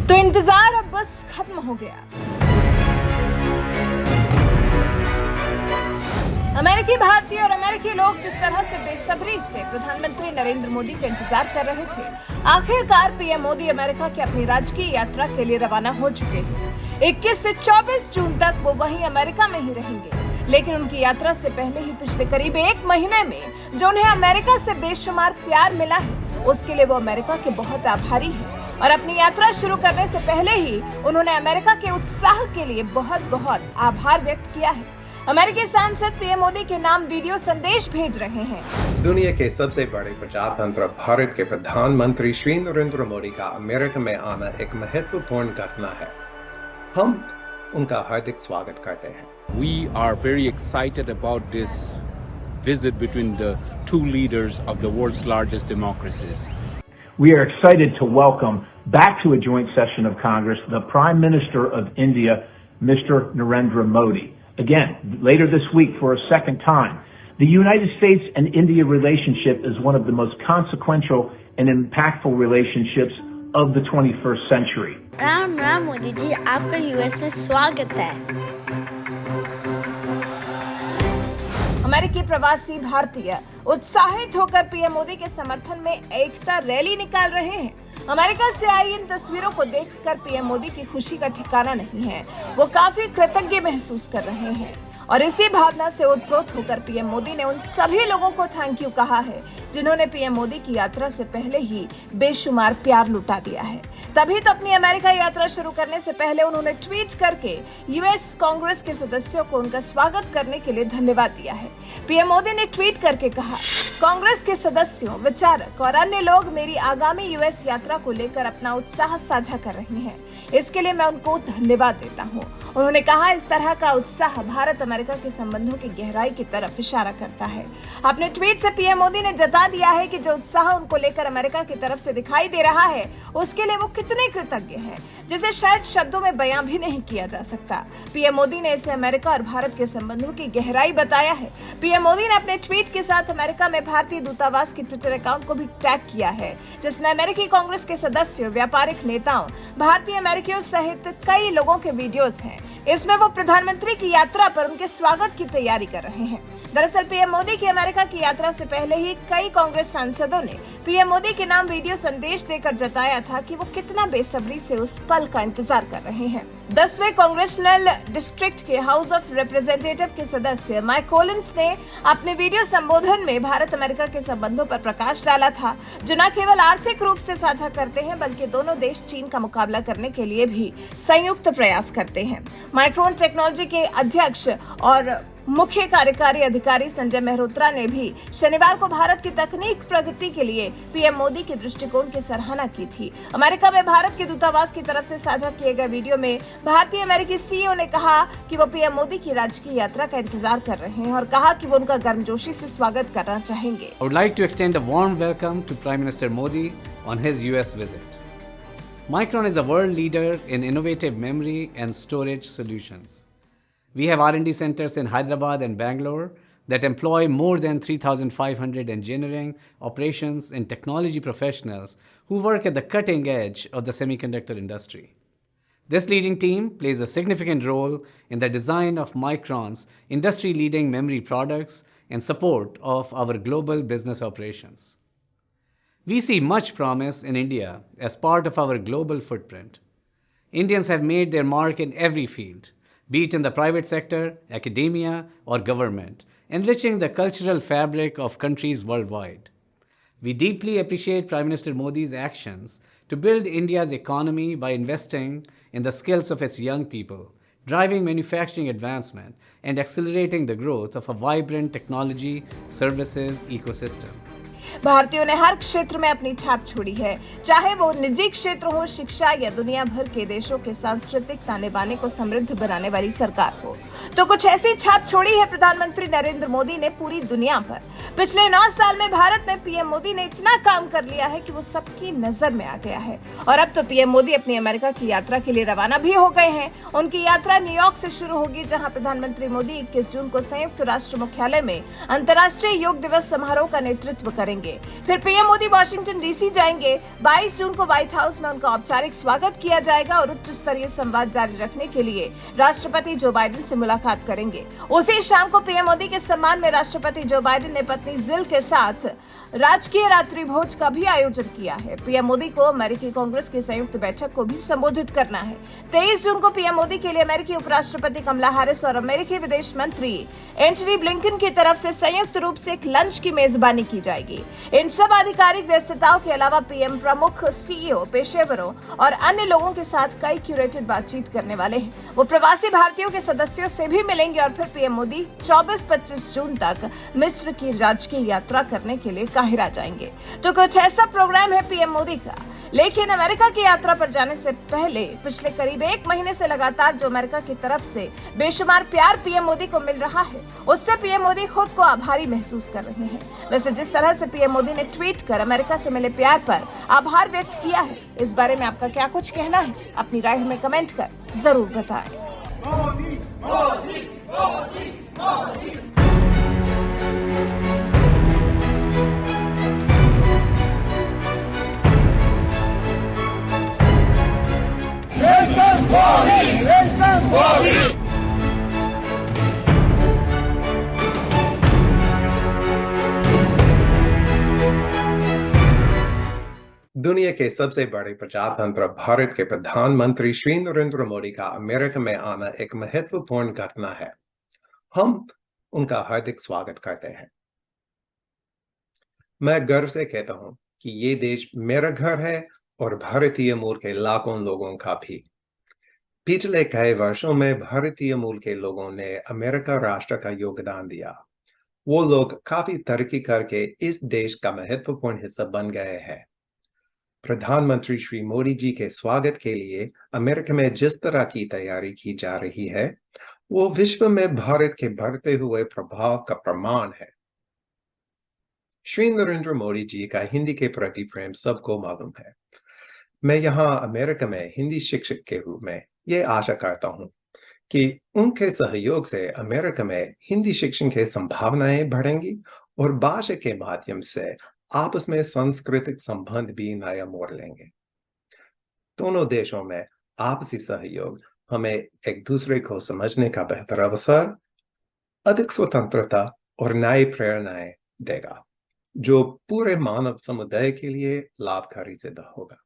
तो इंतजार अब बस खत्म हो गया। अमेरिकी भारतीय और अमेरिकी लोग जिस तरह से बेसब्री से प्रधानमंत्री नरेंद्र मोदी का इंतजार कर रहे थे, आखिरकार पीएम मोदी अमेरिका की अपनी राजकीय यात्रा के लिए रवाना हो चुके हैं। 21 से 24 जून तक वो वहीं अमेरिका में ही रहेंगे। लेकिन उनकी यात्रा से पहले ही पिछले करीब 1 महीने में जो उन्हें अमेरिका से बेशुमार प्यार मिला है, उसके लिए वो अमेरिका के बहुत आभारी हैं। और अपनी यात्रा शुरू करने से पहले ही उन्होंने अमेरिका के उत्साह के लिए बहुत बहुत आभार व्यक्त किया है। अमेरिकी सांसद पीएम मोदी के नाम वीडियो संदेश भेज रहे हैं। दुनिया के सबसे बड़े प्रजातंत्र भारत के प्रधानमंत्री श्री नरेंद्र मोदी का अमेरिका में आना एक महत्वपूर्ण घटना है। हम उनका हार्दिक स्वागत करते हैं। We are very excited about this visit between the two leaders of the world's largest democracies. We are excited to welcome back to a joint session of Congress the Prime Minister of India, Mr. Narendra Modi. Again, later this week for a second time. The United States and India relationship is one of the most consequential and impactful relationships of the 21st century. Ram Ram Modi ji, आपका US में स्वागत है। अमेरिकी प्रवासी भारतीय उत्साहित होकर PM Modi के समर्थन में एकता रैली निकाल रहे हैं। अमेरिका से आई इन तस्वीरों को देखकर पीएम मोदी की खुशी का ठिकाना नहीं है। वो काफी कृतज्ञ महसूस कर रहे हैं और इसी भावना से ओतप्रोत होकर पीएम मोदी ने उन सभी लोगों को थैंक यू कहा है जिन्होंने पीएम मोदी की यात्रा से पहले ही बेशुमार प्यार लुटा दिया है। तभी तो अपनी अमेरिका यात्रा शुरू करने से पहले उन्होंने ट्वीट करके यूएस कांग्रेस के सदस्यों को उनका स्वागत करने के लिए धन्यवाद दिया है। पीएम मोदी ने ट्वीट करके कहा, कांग्रेस के सदस्यों, विचारक और अन्य लोग मेरी आगामी यूएस यात्रा को लेकर अपना उत्साह साझा कर रहे हैं। इसके लिए मैं उनको धन्यवाद देता हूँ। उन्होंने कहा, इस तरह का उत्साह भारत अमेरिका के संबंधों की गहराई की तरफ इशारा करता है। अपने ट्वीट से पीएम मोदी ने जता दिया है कि जो उत्साह उनको लेकर अमेरिका की तरफ से दिखाई दे रहा है, उसके लिए वो कितने कृतज्ञ हैं, जिसे शायद शब्दों में बयां भी नहीं किया जा सकता। पीएम मोदी ने इसे अमेरिका और भारत के संबंधों की गहराई बताया है। पीएम मोदी ने अपने ट्वीट के साथ अमेरिका में भारतीय दूतावास के ट्विटर अकाउंट को भी टैग किया है, जिसमें अमेरिकी कांग्रेस के सदस्यों, व्यापारिक नेताओं, भारतीय अमेरिकियों सहित कई लोगों के वीडियोस हैं। इसमें वो प्रधानमंत्री की यात्रा पर उनके स्वागत की तैयारी कर रहे हैं। दरअसल पीएम मोदी की अमेरिका की यात्रा से पहले ही कई कांग्रेस सांसदों ने पीएम मोदी के नाम वीडियो संदेश देकर जताया था कि वो कितना बेसब्री से उस पल का इंतजार कर रहे हैं। 10वें कांग्रेशनल डिस्ट्रिक्ट के हाउस ऑफ रिप्रेजेंटेटिव के सदस्य माइक कोलिन्स ने अपने वीडियो संबोधन में भारत अमेरिका के संबंधों पर प्रकाश डाला था, जो न केवल आर्थिक रूप से साझा करते हैं बल्कि दोनों देश चीन का मुकाबला करने के लिए भी संयुक्त प्रयास करते हैं। माइक्रोन टेक्नोलॉजी के अध्यक्ष और मुख्य कार्यकारी अधिकारी संजय मेहरोत्रा ने भी शनिवार को भारत की तकनीक प्रगति के लिए पीएम मोदी के दृष्टिकोण की सराहना की थी। अमेरिका में भारत के दूतावास की तरफ से साझा किए गए वीडियो में भारतीय अमेरिकी सीईओ ने कहा कि वो पीएम मोदी की राजकीय यात्रा का इंतजार कर रहे हैं और कहा कि वो उनका गर्मजोशी से स्वागत करना चाहेंगे। I would like to extend a warm welcome to Prime Minister Modi on his US visit. Micron is a world leader in innovative memory and storage solutions. We have R&D centers in Hyderabad and Bangalore that employ more than 3,500 engineering, operations, and technology professionals who work at the cutting edge of the semiconductor industry. This leading team plays a significant role in the design of Micron's industry-leading memory products and support of our global business operations. We see much promise in India as part of our global footprint. Indians have made their mark in every field, be it in the private sector, academia, or government, enriching the cultural fabric of countries worldwide. We deeply appreciate Prime Minister Modi's actions to build India's economy by investing in the skills of its young people, driving manufacturing advancement, and accelerating the growth of a vibrant technology services ecosystem. भारतीयों ने हर क्षेत्र में अपनी छाप छोड़ी है, चाहे वो निजी क्षेत्र हो, शिक्षा या दुनिया भर के देशों के सांस्कृतिक ताने बाने को समृद्ध बनाने वाली सरकार हो। तो कुछ ऐसी छाप छोड़ी है प्रधानमंत्री नरेंद्र मोदी ने पूरी दुनिया पर। पिछले 9 साल में भारत में पीएम मोदी ने इतना काम कर लिया है कि वो सबकी नजर में आ गया है। और अब तो पीएम मोदी अपनी अमेरिका की यात्रा के लिए रवाना भी हो गए हैं। उनकी यात्रा न्यूयॉर्क से शुरू होगी, जहां प्रधानमंत्री मोदी 21 जून को संयुक्त राष्ट्र मुख्यालय में अंतर्राष्ट्रीय योग दिवस समारोह का नेतृत्व करेंगे। करेंगे। फिर पीएम मोदी वॉशिंगटन डीसी जाएंगे। 22 जून को व्हाइट हाउस में उनका औपचारिक स्वागत किया जाएगा और उच्च स्तरीय संवाद जारी रखने के लिए राष्ट्रपति जो बाइडेन से मुलाकात करेंगे। उसी शाम को पीएम मोदी के सम्मान में राष्ट्रपति जो बाइडेन ने पत्नी जिल के साथ राजकीय रात्रि भोज का भी आयोजन किया है। पीएम मोदी को अमेरिकी कांग्रेस की संयुक्त बैठक को भी संबोधित करना है। 23 जून को पीएम मोदी के लिए अमेरिकी उपराष्ट्रपति कमला हैरिस और अमेरिकी विदेश मंत्री एंटनी ब्लिंकन की तरफ से संयुक्त रूप से एक लंच की मेजबानी की जाएगी। इन सब आधिकारिक व्यस्तताओं के अलावा पीएम प्रमुख सीईओ, पेशेवरों और अन्य लोगों के साथ कई क्यूरेटेड बातचीत करने वाले हैं। वो प्रवासी भारतीयों के सदस्यों से भी मिलेंगे और फिर पीएम मोदी 24-25 जून तक मिस्र की राजकीय यात्रा करने के लिए काहिरा जाएंगे। तो कुछ ऐसा प्रोग्राम है पीएम मोदी का। लेकिन अमेरिका की यात्रा पर जाने से पहले पिछले करीब 1 महीने से लगातार जो अमेरिका की तरफ से बेशुमार प्यार पीएम मोदी को मिल रहा है, उससे पीएम मोदी खुद को आभारी महसूस कर रहे हैं। वैसे जिस तरह से पीएम मोदी ने ट्वीट कर अमेरिका से मिले प्यार पर आभार व्यक्त किया है, इस बारे में आपका क्या कुछ कहना है? अपनी राय हमें कमेंट कर जरूर बताएं। मोदी, मोदी, मोदी, मोदी। दुनिया के सबसे बड़े प्रजातंत्र भारत के प्रधानमंत्री श्री नरेंद्र मोदी का अमेरिका में आना एक महत्वपूर्ण घटना है। हम उनका हार्दिक स्वागत करते हैं। मैं गर्व से कहता हूं कि ये देश मेरा घर है और भारतीय मूल के लाखों लोगों का भी। पिछले कई वर्षों में भारतीय मूल के लोगों ने अमेरिका राष्ट्र का योगदान दिया। वो लोग काफी तरक्की करके इस देश का महत्वपूर्ण हिस्सा बन गए हैं। प्रधानमंत्री श्री मोदी जी के स्वागत के लिए अमेरिका में जिस तरह की तैयारी की जा रही है, वो विश्व में भारत के बढ़ते हुए प्रभाव का प्रमाण है। श्री नरेंद्र मोदी जी का हिंदी के प्रति प्रेम सबको मालूम है। मैं यहाँ अमेरिका में हिंदी शिक्षक के रूप में ये आशा करता हूँ कि उनके सहयोग से अमेरिका में हिंदी शिक्षण की संभावनाएं बढ़ेंगी और भाषा के माध्यम से आपस में सांस्कृतिक संबंध भी नया मोड़ लेंगे। दोनों देशों में आपसी सहयोग हमें एक दूसरे को समझने का बेहतर अवसर, अधिक स्वतंत्रता और नई प्रेरणाएं देगा, जो पूरे मानव समुदाय के लिए लाभकारी सिद्ध होगा।